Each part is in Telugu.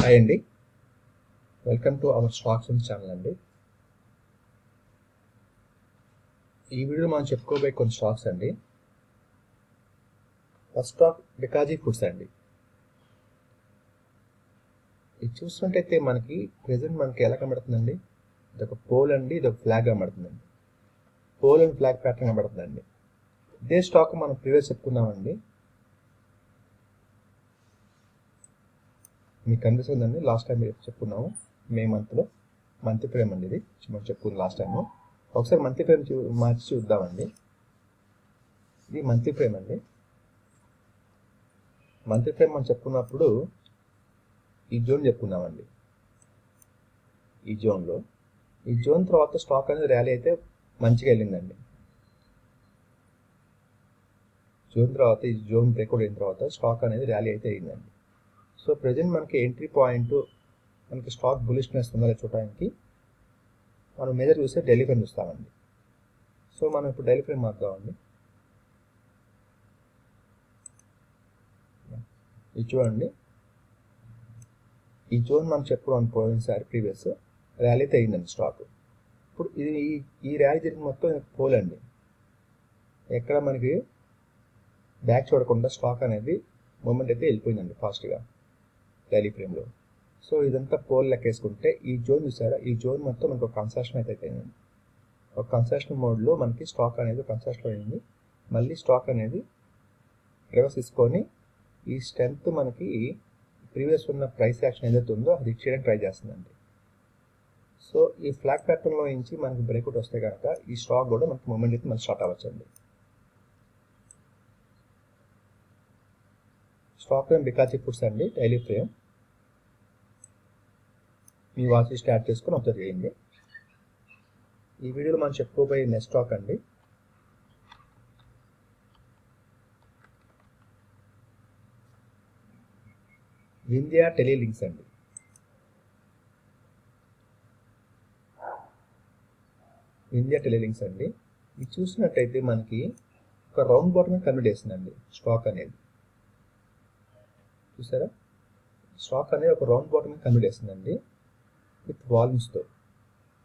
హాయ్ అండి, welcome to our stocks and channel అండి. ఈ వీడియోలో మనం చెప్పుకోబోయే కొన్ని స్టాక్స్ అండి. ఫస్ట్ స్టాక్ బికాజీ ఫుడ్స్ అండి. ఇది చూసినట్టయితే మనకి ప్రెసెంట్ ఎలా కనబడుతుందండి, ఇది ఒక పోల్ అండి, ఇది ఒక ఫ్లాగ్ కనబడుతుందండి. పోల్ అండ్ ఫ్లాగ్ ప్యాటర్న్ కనబడుతుందండి. ఇదే స్టాక్ మనం ప్రీవియస్ చెప్పుకున్నామండి. మీకు కనిపిస్తుందండి, లాస్ట్ టైం చెప్పుకున్నాము మే మంత్లో. మంత్లీ ఫ్రేమ్ అండి, ఇది మనం చెప్పుకున్నాం లాస్ట్ టైము. ఒకసారి మంత్లీ ఫ్రేమ్ మార్చి చూద్దామండి. ఇది మంత్లీ ఫ్రేమ్ అండి. మంత్లీ ఫ్రేమ్ మనం చెప్పుకున్నప్పుడు ఈ జోన్ చెప్పుకున్నామండి. ఈ జోన్ తర్వాత స్టాక్ అనేది ర్యాలీ అయితే మంచిగా వెళ్ళిందండి. జోన్ తర్వాత ఈ జోన్ బ్రేక్అవుట్ అయిన తర్వాత స్టాక్ అనేది ర్యాలీ అయితే అయిందండి. సో ప్రజెంట్ మనకి ఎంట్రీ పాయింట్, మనకి స్టాక్ బులిష్నెస్ ఉందా చూడడానికి మనం మేజర్ చూస్తే డైలీ ఫ్రేమ్ చూస్తామండి. సో మనం ఇప్పుడు డైలీ ఫ్రేమ్ మార్దామండి. ఇది చూడండి, ఈ జోన్ మనం చెప్పుకోవడం పోయినసారి ప్రీవియస్ ర్యాలీ అయితే అయిందండి స్టాక్. ఇప్పుడు ఇది ఈ ర్యాలీ జరిగిన మొత్తం పోల్ అండి. ఎక్కడ మనకి బ్యాక్ చూడకుండా స్టాక్ అనేది మూమెంట్ అయితే వెళ్ళిపోయిందండి ఫాస్ట్గా డైలీ ఫ్రేమ్లో. సో ఇదంతా పోల్ లెక్కేసుకుంటే ఈ జోన్ చూసారా, ఈ జోన్ మొత్తం మనకు ఒక కన్సెషన్ అయితే అయిపోయిందండి. ఒక కన్సెషన్ మోడ్లో మనకి స్టాక్ అనేది కన్సెషన్ అయింది. మళ్ళీ స్టాక్ అనేది రివర్స్ తీసుకొని ఈ స్ట్రెంత్ మనకి ప్రీవియస్ ఉన్న ప్రైస్ యాక్షన్ ఏదైతే ఉందో అది చేయడానికి ట్రై చేస్తుందండి. సో ఈ ఫ్లాగ్ ప్యాటర్న్లో నుంచి మనకి బ్రేక్అవుట్ వస్తే కనుక ఈ స్టాక్ కూడా మనకి మూమెంట్ అయితే మనకి స్టార్ట్ అవ్వచ్చండి. స్టాక్ ఫ్రేమ్ బికాజీ ఫుడ్స్ అండి, డైలీ ఫ్రేమ్. మీ వాచ్ స్టార్ట్ చేసుకొని అబ్జర్వ్ చేయండి. ఈ వీడియోలో మనం చెప్పుకోబోయే నెక్స్ట్ స్టాక్ అండి వింధ్యా టెలిలింక్స్ అండి. వింధ్యా టెలిలింక్స్ అండి, ఇది చూసినట్టయితే మనకి ఒక రౌండ్ బాటమ్ కన్వర్ట్ చేస్తుందండి స్టాక్ అనేది. చూసారా, స్టాక్ అనేది ఒక రౌండ్ బాటమ్ కన్వర్ట్ చేస్తుందండి విత్ వాల్యూమ్స్తో.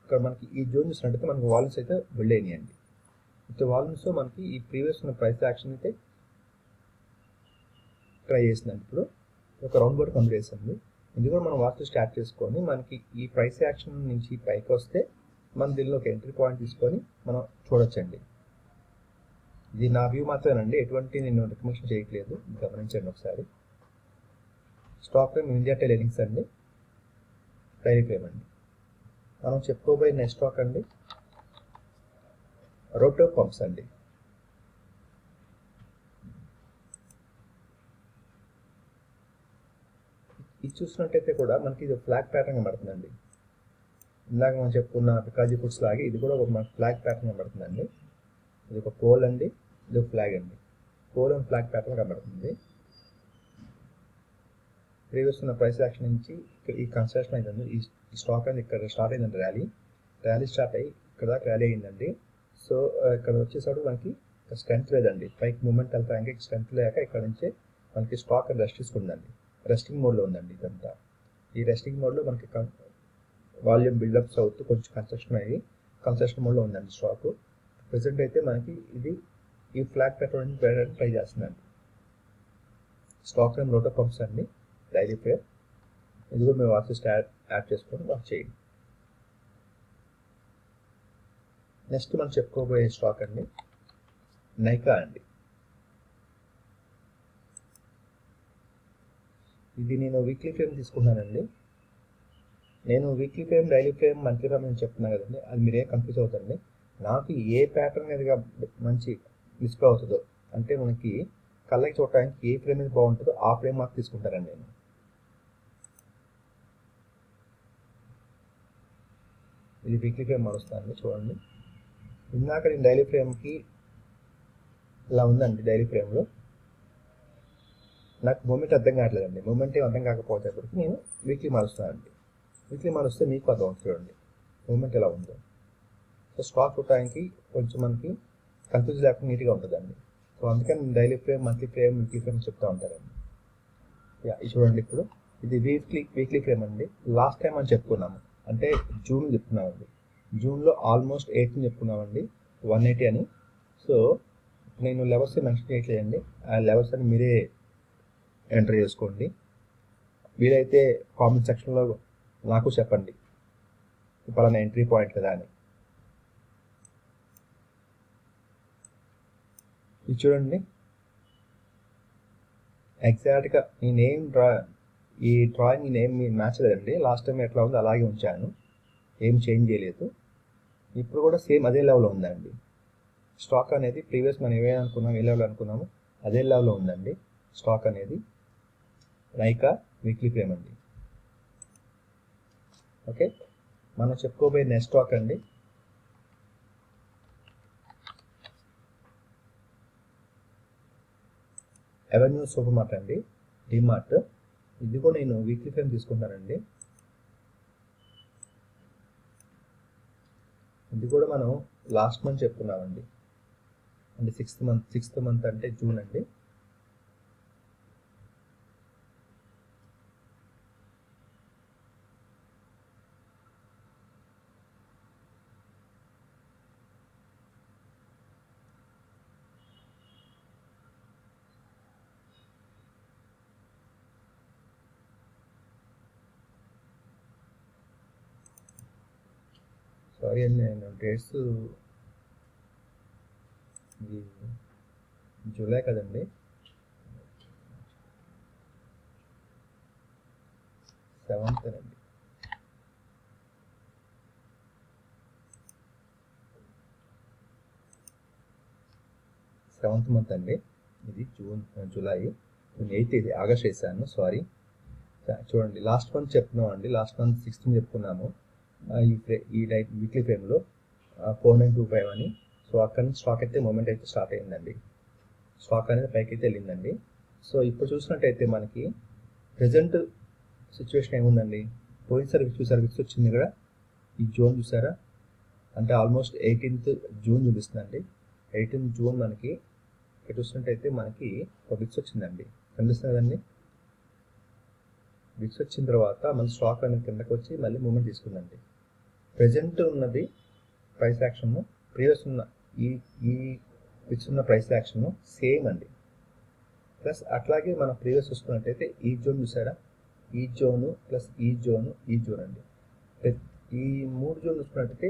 ఇక్కడ మనకి ఈ జోన్ చూసినట్టయితే మనకి వాల్యూమ్స్ అయితే బిల్డ్ అయినాయండి. విత్ వాల్యూమ్స్తో మనకి ఈ ప్రీవియస్ ఉన్న ప్రైస్ యాక్షన్ అయితే ట్రై చేసిందండి. ఇప్పుడు ఒక రౌండ్ బాటమ్ కన్వర్ట్ చేస్తుంది. ఇది కూడా మనం వాచ్ స్టార్ట్ చేసుకొని మనకి ఈ ప్రైస్ యాక్షన్ నుంచి పైకి వస్తే మనం దీనిలో ఒక ఎంట్రీ పాయింట్ తీసుకొని మనం చూడొచ్చండి. ఇది నా వ్యూ మాత్రమేనండి, ఎటువంటి నేను రికమెండేషన్ చేయట్లేదు, గమనించండి ఒకసారి. స్టాక్ ఫ్రేమ్ వింధ్యా టెలిలింక్స్ అండి, డైలీ ఫ్రేమ్ అండి. మనం చెప్పుకోబోయే నెక్స్ట్ స్టాక్ అండి రోటో పంప్స్ అండి. ఇది చూసినట్టయితే కూడా మనకి ఇది ఫ్లాగ్ ప్యాటర్న్ కనబడుతుందండి. ఇందాక మనం చెప్పుకున్న బికాజీ ఫుడ్స్ లాగే ఇది కూడా ఒక మనకి ఫ్లాగ్ ప్యాటర్న్ కనబడుతుందండి. ఇది ఒక పోల్ అండి, ఇది ఒక ఫ్లాగ్ అండి. పోల్ అండ్ ఫ్లాగ్ ప్యాటర్న్ కనబడుతుంది. ప్రీవియస్ ఉన్న ప్రైస్ యాక్షన్ నుంచి ఈ కన్స్ట్రక్షన్ అయిందండి. ఈ స్టాక్ అనేది ఇక్కడ స్టార్ట్ అయిందండి. ర్యాలీ స్టార్ట్ అయ్యి ఇక్కడ దాకా ర్యాలీ అయిందండి. సో ఇక్కడ వచ్చేసరికి మనకి స్ట్రెంత్ లేదండి, పైకి మూమెంట్ వెళ్తానికి స్ట్రెంత్ లేక ఇక్కడ నుంచే మనకి స్టాక్ రెస్ట్ తీసుకుందండి. రెస్టింగ్ మోడ్లో ఉందండి ఇదంతా. ఈ రెస్టింగ్ మోడ్లో మనకి వాల్యూమ్ బిల్డప్స్ అవుతూ కొంచెం కన్స్ట్రక్షన్ మోడ్లో ఉందండి స్టాక్. ప్రెసెంట్ అయితే మనకి ఇది ఈ ఫ్లాగ్ ప్యాటర్న్ వేయడానికి ట్రై చేస్తుందండి. స్టాక్ నేమ్ రోటో పంప్స్ అండి, డైలీ ఫ్రేమ్. ఇది కూడా మేము వాచ్ యాడ్ చేసుకొని వాచ్ చేయండి. నెక్స్ట్ మనం చెప్పుకోబోయే స్టాక్ అండి నైకా అండి. ఇది నేను వీక్లీ ఫ్రేమ్ తీసుకున్నానండి. నేను weekly frame, daily frame, monthly frame అని చెప్తున్నాను కదండి, అది మీరే కన్ఫ్యూజ్ అవుతుంది. నాకు ఏ ప్యాటర్న్ మీదుగా మంచి డిస్ప్లే అవుతుందో, అంటే మనకి కళ్ళకి చూడటానికి ఏ ఫ్రేమ్ మీద బాగుంటుందో ఆ ఫ్రేమ్ మాకు తీసుకుంటానండి నేను. ఇది వీక్లీ ఫ్రేమ్ మారుస్తానండి, చూడండి. ఇందాక నేను డైలీ ఫ్రేమ్కి ఇలా ఉందండి. డైలీ ఫ్రేమ్లో నాకు మూమెంట్ అర్థం కావట్లేదండి. మూమెంట్ ఏం అర్థం కాకపోతేప్పటికి నేను వీక్లీ మారుస్తానండి. వీక్లీ మారుస్తే మీకు అర్థం అవుతుంది, చూడండి మూమెంట్ ఎలా ఉందో. సో స్టాక్ చూడటానికి కొంచెం మనకి కన్ఫ్యూజ్ లేకుండా నీట్గా ఉంటుందండి. సో అందుకని నేను daily frame, monthly frame, weekly frame చెప్తూ ఉంటానండి. ఇది చూడండి, ఇప్పుడు ఇది వీక్లీ ఫ్రేమ్ అండి. లాస్ట్ టైం అని చెప్పుకున్నాము, అంటే జూన్ చెప్పుకున్నామండి. జూన్లో ఆల్మోస్ట్ 8 చెప్పుకున్నామండి, 180 అని. సో నేను లెవెల్స్ మెన్షన్ చేయట్లేదండి, ఆ లెవెల్స్ అని మీరే ఎంటర్ చేసుకోండి. వీలైతే కామెంట్ సెక్షన్లో నాకు చెప్పండి పలానా ఎంట్రీ పాయింట్ కదా అని. ఇది చూడండి, ఎగ్జాక్ట్గా ఈ డ్రాయింగ్ నేమ్ మ్యాచ్ లేదండి. లాస్ట్ టైం ఎట్లా ఉందో అలాగే ఉంచాను, ఏం చేంజ్ చేయలేదు. ఇప్పుడు కూడా సేమ్ అదే లెవెల్లో ఉందండి. స్టాక్ అనేది ప్రీవియస్ మనం ఏ లెవెల్ అనుకున్నాము అదే లెవెల్లో ఉందండి. స్టాక్ అనేది నైకా వీక్లీ ఫ్రేమ్ అండి. ఓకే, మనం చెప్పుకోబోయే నెక్స్ట్ స్టాక్ అండి అవెన్యూ సూపర్ మార్ట్ అండి, డిమార్ట్. ఇది కూడా నేను వీక్లీ ఫ్రేమ్ తీసుకుంటానండి. ఇది కూడా మనం లాస్ట్ మంత్ చెప్పుకున్నామండి, అంటే సిక్స్త్ మంత్ అంటే జూన్ అండి. సారీ అండి, నేను డేట్స్ ఇది జూలై కదండి, సెవెంత్ అండి. సెవెంత్ మంత్ అండి, ఇది జూలై. నేను 8 ఇది ఆగస్ట్ వేసాను, సారీ. చూడండి, లాస్ట్ మంత్ చెప్పుకున్నాం అండి, లాస్ట్ మంత్ 6th చెప్పుకున్నాము ఈ వీక్లీ ఫ్రేమ్లో 4925 అని. సో అక్కడ నుంచి స్టాక్ అయితే మూమెంట్ అయితే స్టార్ట్ అయిందండి, స్టాక్ అనేది పైకి అయితే వెళ్ళిందండి. సో ఇప్పుడు చూసినట్టయితే మనకి ప్రజెంట్ సిచ్యువేషన్ ఏముందండి, పోయినసారి విక్స్ వచ్చింది కదా, ఈ జూన్ చూసారా, అంటే almost 18th June చూపిస్తుందండి. 18th June మనకి ఇక్కడ చూసినట్టయితే మనకి ఒక విక్స్ వచ్చిందండి, కనిపిస్తుంది కదండి. విక్స్ వచ్చిన తర్వాత మన స్టాక్ అనేది కిందకి వచ్చి మళ్ళీ మూమెంట్ తీసుకుందండి. ప్రజెంట్ ఉన్నది ప్రైస్ యాక్షన్, ప్రీవియస్ ఉన్న ఈ విక్స్ ఉన్న ప్రైస్ యాక్షన్ సేమ్ అండి. ప్లస్ అట్లాగే మనం ప్రీవియస్ చూసుకున్నట్టయితే ఈ జోన్ చూసారా, ఈ జోను ప్లస్ ఈ జోన్ అండి. ఈ 3 జోన్ చూసుకున్నట్టయితే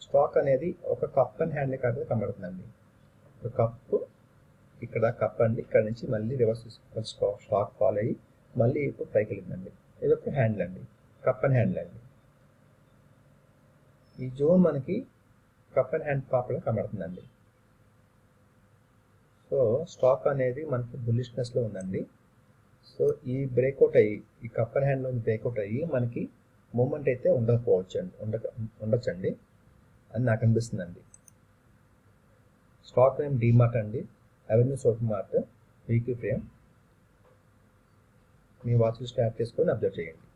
స్టాక్ అనేది ఒక కప్ అండ్ హ్యాండిల్ కాకుండా కనబడుతుందండి. ఒక కప్పు, ఇక్కడ కప్ అండి, ఇక్కడ నుంచి మళ్ళీ రివర్స్ స్టాక్ ఫాల్ అయ్యి మళ్ళీ ఇప్పుడు పైకి వెళ్ళిందండి. ఇది ఒక హ్యాండిల్ అండి, కప్ అండ్ హ్యాండిల్ అండి. ఈ జోన్ మనకి కప్ అండ్ హ్యాండ్ పాపగా కనబడుతుందండి. సో స్టాక్ అనేది మనకి బుల్లిష్నెస్లో ఉందండి. సో ఈ బ్రేక్అవుట్ అయ్యి, ఈ కప్ అండ్ హ్యాండ్లో బ్రేక్అవుట్ అయ్యి మనకి మూమెంట్ అయితే ఉండొచ్చండి అని నాకు అనిపిస్తుందండి. స్టాక్ నేమ్ డిమార్ట్ అండి, avenue super mart weekly frame. మీ వాచ్లు స్టార్ట్ చేసుకొని అబ్జర్వ్ చేయండి.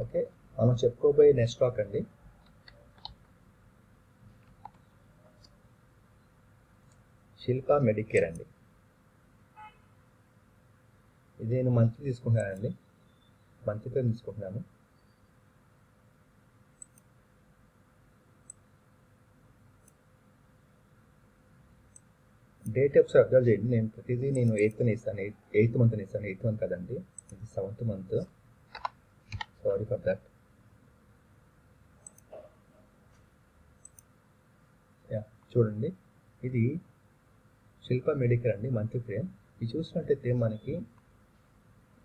ఓకే, మనం చెప్పుకోబోయే నెక్స్ట్ స్టాక్ అండి శిల్ప మెడికేర్ అండి. ఇది నేను మంత్లీ తీసుకుంటున్నానండి, మంత్లీతో తీసుకుంటున్నాను. డేట్ ఒకసారి అబ్జర్వ్ చేయండి. నేను ప్రతిదీ నేను 8th ఇస్తాను, 8th మంత్ ఇస్తాను. 8th మంత్ కదండి, ఇది 7th month, sorry for that. చూడండి, ఇది శిల్ప మెడికేర్ అండి, మంత్లీ ఫ్రేమ్. ఇది చూసినట్టయితే మనకి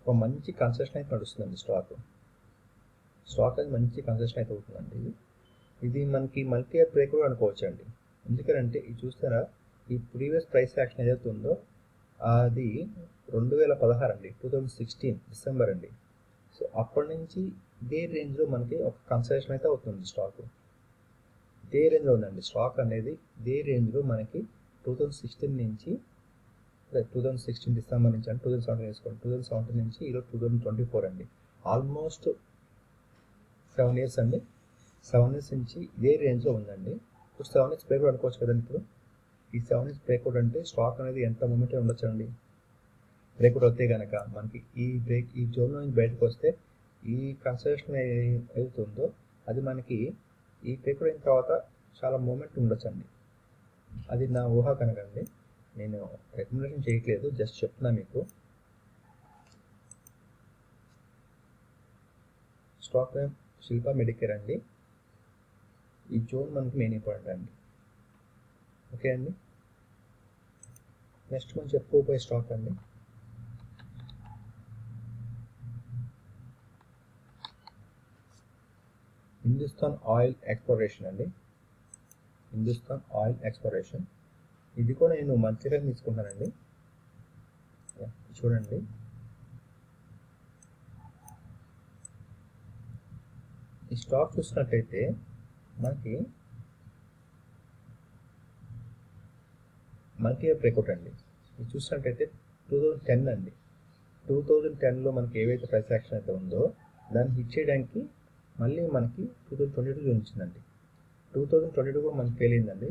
ఒక మంచి కన్సెషన్ అయితే నడుస్తుందండి. స్టాక్ అది మంచి కన్సెషన్ అయితే అవుతుందండి. ఇది మనకి మల్టీ ఇయర్ బ్రేక్ కూడా అనుకోవచ్చు అండి. ఎందుకంటే ఇది చూస్తారా, ఈ ప్రీవియస్ ప్రైస్ యాక్షన్ ఏదైతే ఉందో అది 2016 అండి, 2016 డిసెంబర్ అండి. సో అప్పటి నుంచి ఇదే రేంజ్లో మనకి ఒక కన్సెషన్ అయితే అవుతుంది. స్టాక్ ఇదే రేంజ్లో ఉందండి. స్టాక్ అనేది ఇదే రేంజ్లో మనకి 2016 నుంచి 2016 డిసెంబర్ నుంచి అంటే 2017 వేసుకోండి, 2017 నుంచి ఈరోజు 2024 అండి, ఆల్మోస్ట్ 7 years అండి. 7 years నుంచి ఇదే రేంజ్లో ఉందండి. ఇప్పుడు 7 years బ్రేక్అవుట్ అనుకోవచ్చు కదండి. ఇప్పుడు ఈ 7 years బ్రేక్అవుట్ అంటే స్టాక్ అనేది ఎంత మూమెంట్ ఉండొచ్చు అండి. బ్రేక్అవుట్ అవుతే కనుక మనకి ఈ జోన్లో నుంచి బయటకు వస్తే ఈ కన్సల్టేషన్ ఏదైతుందో అది మనకి ఈ బ్రేక్అవుట్ అయిన తర్వాత చాలా మూమెంట్ ఉండొచ్చండి. అది నా ఊహ కనుకండి, నేను రికమెండేషన్ చేయట్లేదు, జస్ట్ చెప్తున్నా మీకు. స్టాక్ నేమ్ శిల్ప మెడికేర్ అండి. ఈ జోన్ మనకి మెయిన్ ఇంపార్టెంట్ అండి. ఓకే అండి. నెక్స్ట్ మనం చెప్పుకోబోయే స్టాక్ అండి హిందుస్థాన్ ఆయిల్ ఎక్స్ప్లోరేషన్ అండి. హిందుస్థాన్ ఆయిల్ ఎక్స్ప్లోరేషన్, ఇది కూడా నేను మంచిగా తీసుకుంటానండి. చూడండి, ఈ స్టాక్ చూసినట్టయితే మనకి మల్టీ ఇయర్ బ్రేక్అవుట్ అండి. ఇది చూసినట్టయితే 2010 అండి. 2010లో మనకి ఏవైతే ప్రైస్ యాక్షన్ అయితే ఉందో దాన్ని హిట్ చేయడానికి మళ్ళీ మనకి 2022 చూపించిందండి. 2022 కూడా మనకి ఫెయిల్ అయిందండి.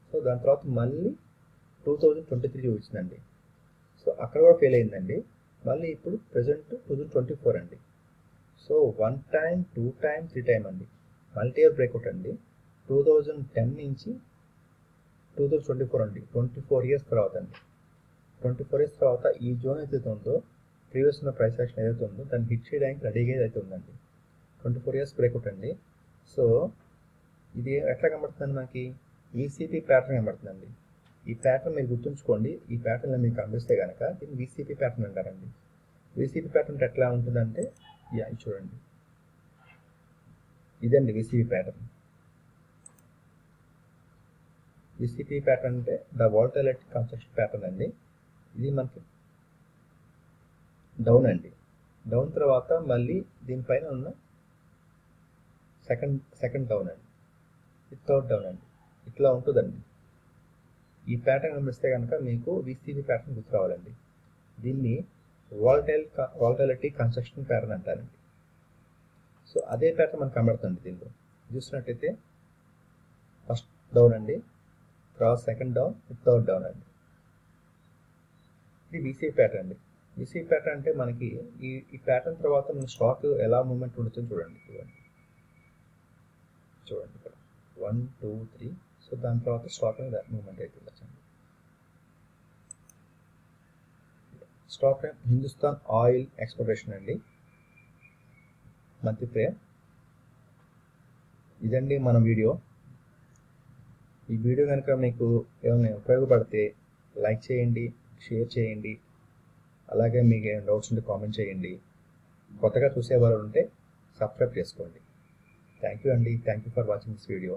సో దాని తర్వాత మళ్ళీ 2023 చూపించిందండి. సో అక్కడ కూడా ఫెయిల్ అయిందండి. మళ్ళీ ఇప్పుడు ప్రజెంట్ 2024 అండి. సో 1 టైం 2 టైం 3 టైం అండి. మల్టీ ఇయర్ బ్రేక్అవుట్ అండి. 2010 నుంచి 2024 అండి. 24 ఇయర్స్ తర్వాత అండి. 24 ఇయర్స్ తర్వాత ఈ జోన్ ఏదైతే ఉందో, ప్రీవియస్ ఉన్న ప్రైస్ యాక్షన్ ఏదైతే ఉందో దాన్ని హిట్ చేయడానికి రెడీగా అయితే ఉందండి. 24 ఇయర్స్ బ్రేక్అవుట్ అండి. సో ఇది ఎట్లా కనబడుతుందండి, మనకి విసిపి ప్యాటర్న్ కనబడుతుందండి. ఈ ప్యాటర్న్ మీరు గుర్తుంచుకోండి. ఈ ప్యాటర్న్ మీకు కనిపిస్తే కనుక దీన్ని విసిపి ప్యాటర్న్ అంటారండి. విసిపి ప్యాటర్న్ ఎట్లా ఉంటుందంటే, ఇది చూడండి, ఇదండి విసిపి ప్యాటర్న్. విసిపి ప్యాటర్న్ అంటే ద వాలటైలిటీ కన్స్ట్రక్షన్ ప్యాటర్న్ అండి. ఇది మనకి డౌన్ అండి. డౌన్ తర్వాత మళ్ళీ దీనిపైన ఉన్న సెకండ్ డౌన్ అండి, ఇది థర్డ్ డౌన్ అండి. ఇట్లా ఉంటుందండి. ఈ ప్యాటర్న్ గమనిస్తే కనుక మీకు విసిపి ప్యాటర్న్ గుర్తు రావాలండి. దీన్ని వాలటైలిటీ కన్స్ట్రక్షన్ ప్యాటర్న్ అంటారండి. సో అదే ప్యాటర్న్ మనకు కనబడుతుంది దీనిలో. చూసినట్టయితే ఫస్ట్ డౌన్ అండి, తర్వాత సెకండ్ డౌన్, థర్డ్ డౌన్ అండి. ఇది విసిపి ప్యాటర్న్ అండి. విసిపి ప్యాటర్న్ అంటే మనకి ఈ ప్యాటర్న్ తర్వాత మన స్టాక్ ఎలా మూవ్మెంట్ ఉంటుందో చూడండి. చూడండి ఇక్కడ 1 2 3. సో దాని తర్వాత స్టాక్ అనేది మూవ్మెంట్ అవుతుంది. Stock name Hindustan oil exploration అండి, మంత్రిప్రియ. ఇదండి మన వీడియో. ఈ వీడియో కనుక మీకు ఏమైనా ఉపయోగపడితే లైక్ చేయండి, షేర్ చేయండి, అలాగే మీకు ఏమైనా డౌట్స్ ఉంటే కామెంట్ చేయండి. కొత్తగా చూసేవారు ఉంటే సబ్స్క్రైబ్ చేసుకోండి. థ్యాంక్ యూ అండి. Thank you for watching this video.